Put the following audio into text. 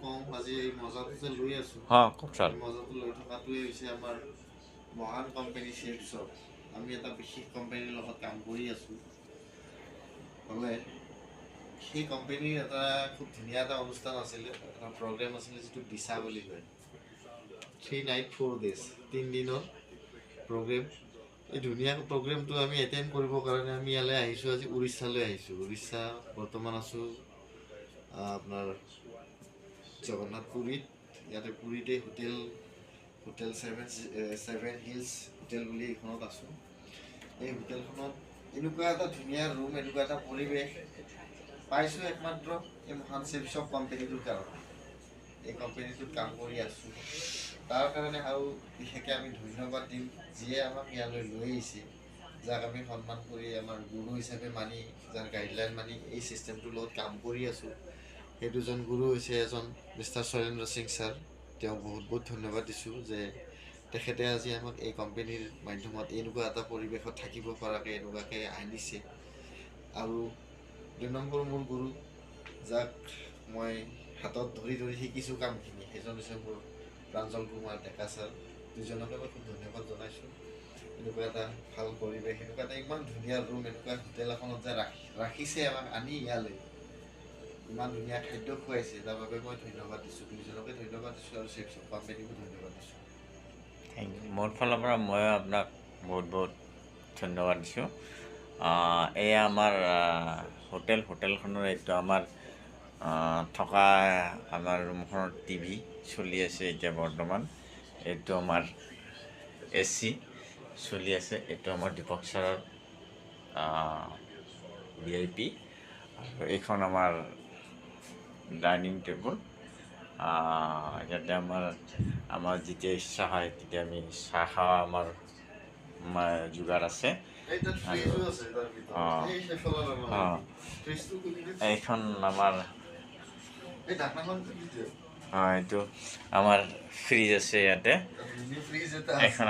কওঁ আজি এই মজাটো যে লৈ আছোঁ কওকচোন। এই মজাটো লৈ থকাটোৱে হৈছে আমাৰ মহান কোম্পানী চিপছৰ। আমি এটা বিশেষ কোম্পানীৰ লগত কাম কৰি আছোঁ। হ'লে সেই কোম্পানীৰ এটা খুব ধুনীয়া এটা অনুষ্ঠান আছিলে, এটা প্ৰগ্ৰেম আছিলে যিটো দিছা বুলি কয়। 3 night 4 days 3 দিনৰ প্ৰগ্ৰেম। এই ধুনীয়া প্ৰগ্ৰেমটো আমি এটেণ্ড কৰিবৰ কাৰণে আমি ইয়ালৈ আহিছোঁ। আজি উৰিষ্যালৈ আহিছোঁ। উৰিষ্যা বৰ্তমান আছোঁ আপোনাৰ জগন্নাথ পুৰীত। ইয়াতে পুৰীতে হোটেল ছেভেন হিলছ হোটেল বুলি এইখনত আছোঁ। এই হোটেলখনত এনেকুৱা এটা ধুনীয়া ৰুম, এনেকুৱা এটা পৰিৱেশ পাইছোঁ একমাত্ৰ এই মহান চিপছৰ কোম্পানীটোৰ কাৰণে। এই কোম্পানীটোত কাম কৰি আছোঁ। তাৰ কাৰণে আৰু বিশেষকৈ আমি ধন্যবাদ দিম যিয়ে আমাক ইয়ালৈ লৈ আহিছে, যাক আমি সন্মান কৰি আমাৰ গুৰু হিচাপে মানি, যাৰ গাইডলাইন মানি এই ছিষ্টেমটোৰ লগত কাম কৰি আছোঁ। সেই দুজন গুৰু হৈছে এজন মিষ্টাৰ শৈলেন্দ্ৰ সিং ছাৰ। তেওঁক বহুত বহুত ধন্যবাদ দিছোঁ যে তেখেতে আজি আমাক এই কোম্পানীৰ মাধ্যমত এনেকুৱা এটা পৰিৱেশত থাকিব পৰাকৈ এনেকুৱাকৈ আনিছে। আৰু 2 নম্বৰ মোৰ গুৰু, যাক মই হাতত ধৰি ধৰি শিকিছোঁ কামখিনি, সেইজন হৈছে মোৰ প্ৰাঞ্জল কুমাৰ ডেকা ছাৰ। দুজনকে মই খুব ধন্যবাদ জনাইছোঁ। এনেকুৱা এটা ভাল পৰিৱেশ, এনেকুৱা এটা ইমান ধুনীয়া ৰুম, এনেকুৱা হোটেল এখনত যে ৰাখিছে আমাক আনি ইয়ালৈ, ইমান ধুনীয়া খাদ্য খুৱাইছে, তাৰ বাবে মই ধন্যবাদ দিছোঁ। দুইজনকে ধন্যবাদ দিছোঁ আৰু চিপছ কোম্পানীকো ধন্যবাদ দিছোঁ। Thank you. মোৰ ফালৰ পৰা ময়ো আপোনাক বহুত বহুত ধন্যবাদ দিছোঁ। এয়া আমাৰ হোটেলখনৰ এইটো আমাৰ থকা আমাৰ ৰুমখনৰ টিভি চলি আছে এতিয়া বৰ্তমান। এইটো আমাৰ AC চলি আছে। এইটো আমাৰ দীপক ছাৰৰ VIP। আৰু এইখন আমাৰ ডাইনিং টেবুল। ইয়াতে আমাৰ যেতিয়া ইচ্ছা হয় তেতিয়া আমি চাহ খাৱা আমাৰ যোগাৰ আছে। এইখন আমাৰ এইটো আমাৰ ফ্ৰিজ আছে ইয়াতে। এইখন